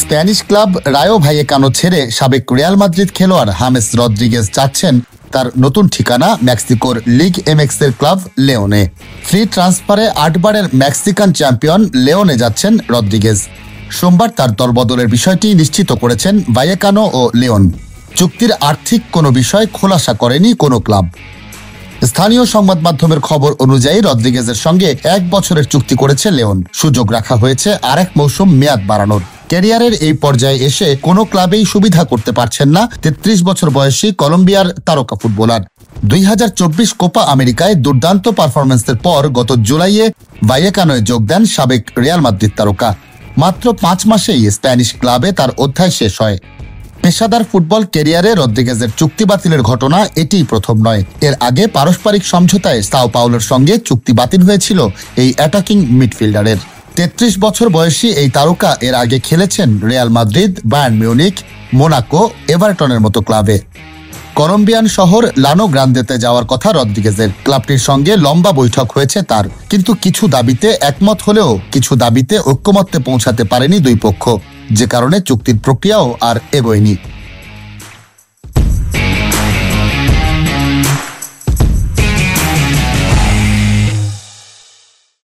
Spanish club Rayo ভাইয়েকানো ছেড়ে সাবেক Real Madrid খেলোয়াড় হামেস রদ্রিগেজ যাচ্ছেন তার নতুন ঠিকানা মেক্সিকোর লিগ এমএক্স এর ক্লাব লিওনে। ফ্রি ট্রান্সফারে 8 বারের মেক্সিকান চ্যাম্পিয়ন লিওনে যাচ্ছেন রদ্রিগেজ। সোমবার তার দলবদলের বিষয়টি নিশ্চিত করেছেন ভাইয়েকানো ও লিওন। চুক্তির আর্থিক কোনো বিষয় খোলাসা করেনি কোনো ক্লাব। স্থানীয় সংবাদ মাধ্যমের খবর অনুযায়ী রদ্রিগেজের সঙ্গে 1 বছরের চুক্তি করেছে লিওন। সুযোগ রাখা হয়েছে আরেক মৌসুম মেয়াদ বাড়ানোর। ক্যারিয়ারের এই পর্যায়ে এসে কোনো ক্লাবেই সুবিধা করতে পারছেন না 33 বছর বয়সী কলম্বিয়ার তারকা ফুটবলার। 2024 কোপা আমেরিকায় দুর্দান্ত পারফরমেন্সের পর গত জুলাইয়ে ভাইয়েকানোয় যোগ দেন সাবেক রিয়াল মাদ্রিদ তারকা। মাত্র 5 মাসেই স্প্যানিশ ক্লাবে তার অধ্যায় শেষ হয়। পেশাদার ফুটবল ক্যারিয়ারে রদ্রিগেজের চুক্তি বাতিলের ঘটনা এটিই প্রথম নয়। এর আগে পারস্পরিক সমঝোতায় সাও পাউলোর সঙ্গে চুক্তি বাতিল হয়েছিল এই অ্যাটাকিং মিডফিল্ডারের। 33 বছর বয়সী এই তারকা এর আগে খেলেছেন Real Madrid, Bayern Munich, Monaco, এভারটনের মতো ক্লাবে। কলম্বিয়ান শহর লানো গ্রান্দেতে যাওয়ার কথা রদ্রিগেজের। ক্লাবটির সঙ্গে লম্বা বৈঠক হয়েছে তার, কিন্তু কিছু দাবিতে একমত হলেও কিছু দাবিতে ঐক্যমত্যে পৌঁছাতে পারেনি দুই পক্ষ, যে কারণে চুক্তির প্রক্রিয়াও আর এগোয়নি।